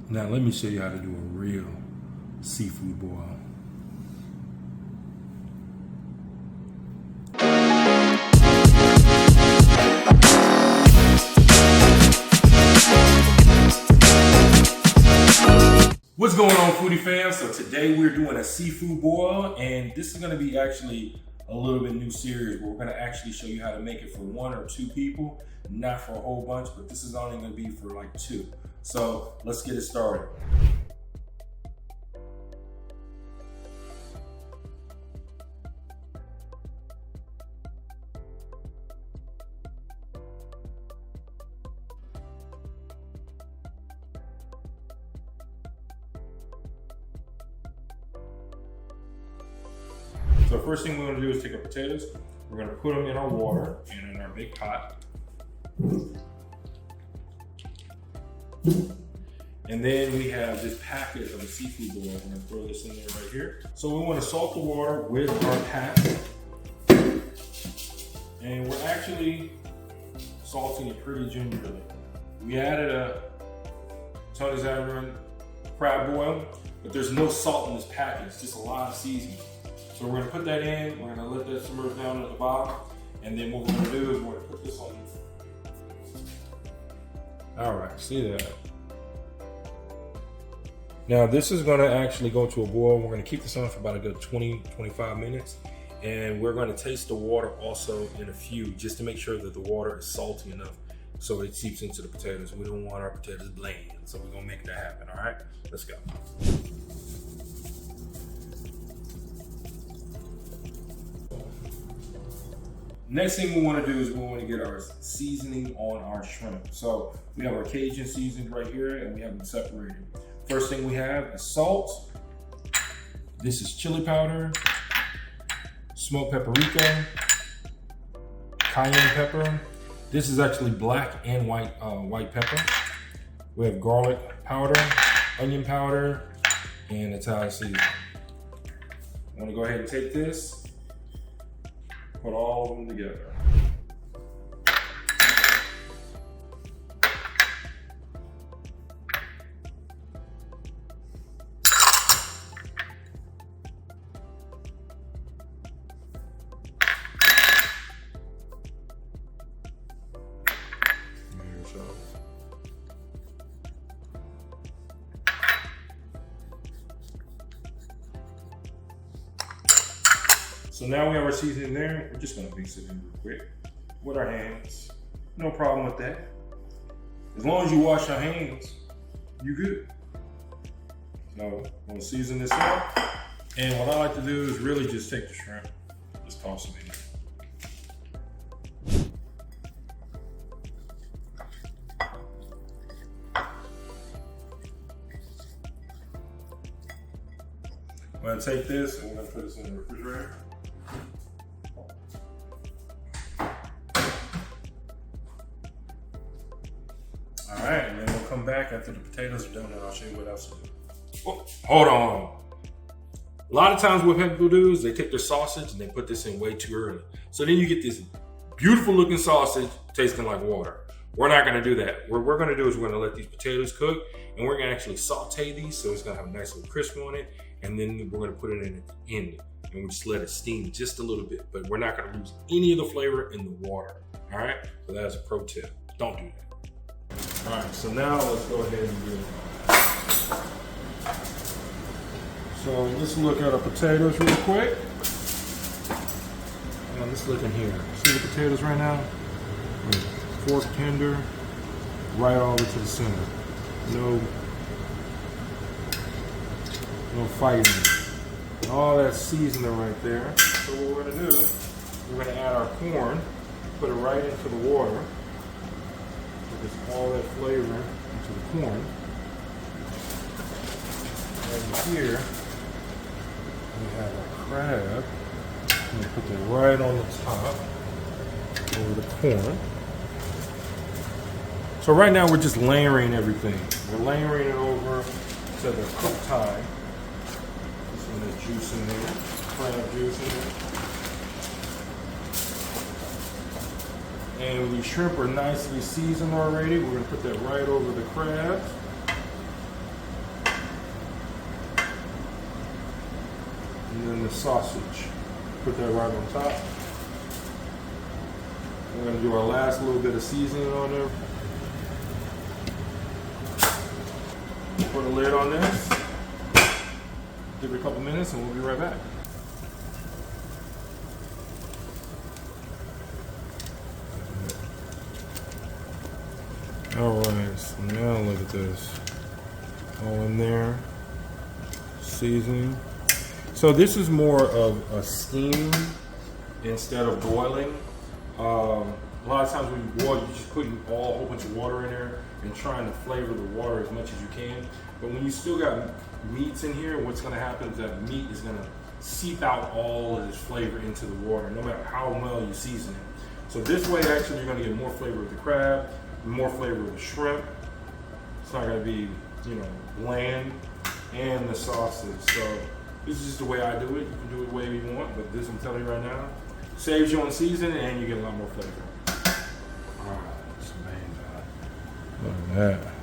Now let me show you how to do a real seafood boil. What's going on, foodie fans? So today we're doing a seafood boil, and this is going to be actually a little bit new series where we're going to actually show you how to make it for 1 or 2 people, not for a whole bunch, but this is only going to be for like 2. So let's get it started. So first thing we're going to do is take our potatoes. We're going to put them in our water and in our big pot. And then we have this packet of a seafood boil. We're going to throw this in there right here. So we want to salt the water with our pat. And we're actually salting it pretty gingerly. We added a Tony's Island crab boil, but there's no salt in this packet. It's just a lot of seasoning. So we're gonna put that in, we're gonna let that simmer down at the bottom, and then what we're gonna do is we're gonna put this on. All right, see that? Now this is gonna actually go to a boil. We're gonna keep this on for about a good 20, 25 minutes. And we're gonna taste the water also in a few, just to make sure that the water is salty enough so it seeps into the potatoes. We don't want our potatoes bland, so we're gonna make that happen, all right? Let's go. Next thing we want to do is we want to get our seasoning on our shrimp. So we have our Cajun seasoned right here, and we have them separated. First thing we have is salt. This is chili powder, smoked paprika, cayenne pepper. This is actually black and white pepper. We have garlic powder, onion powder, and Italian seasoning. I'm going to go ahead and take this. Put all of them together. So now we have our seasoning there. We're just gonna mix it in real quick with our hands. No problem with that. As long as you wash your hands, you're good. So we'll season this up. And what I like to do is really just take the shrimp, just toss it in. I'm gonna take this and we're gonna put this in the refrigerator. All right, and then we'll come back after the potatoes are done and I'll show you what else to do. Oh, hold on. A lot of times what people do is they take their sausage and they put this in way too early. So then you get this beautiful looking sausage tasting like water. We're not gonna do that. What we're gonna do is we're gonna let these potatoes cook and we're gonna actually saute these so it's gonna have a nice little crisp on it. And then we're gonna put it in at the end and we just let it steam just a little bit, but we're not gonna lose any of the flavor in the water, all right? So that's a pro tip, don't do that. All right, so now let's go ahead and do it. So let's look at our potatoes real quick. And let's look in here. See the potatoes right now? Fork tender, right over to the center. No fighting. All that seasoning right there. So what we're gonna do, we're gonna add our corn, put it right into the water. Put all that flavor into the corn. And here, we have our crab. I'm gonna put that right on the top over the corn. So right now we're just layering everything. We're layering it over to the cook time. Some of the juice in there, crab juice in there. And the shrimp are nicely seasoned already. We're gonna put that right over the crabs. And then the sausage. Put that right on top. We're gonna do our last little bit of seasoning on there. Put a lid on this. Give it a couple minutes and we'll be right back. All right, so now look at this. All in there. Seasoning. So this is more of a steam instead of boiling. A lot of times when you boil, you're just putting a whole bunch of water in there and trying to flavor the water as much as you can. But when you still got meats in here, what's going to happen is that meat is going to seep out all of this flavor into the water, no matter how well you season it. So this way, actually, you're going to get more flavor of the crab, more flavor of the shrimp. It's not going to be, bland, and the sausage. So this is just the way I do it. You can do it the way you want, but this, I'm telling you right now, saves you on seasoning and you get a lot more flavor. All right, that's amazing. Look at that.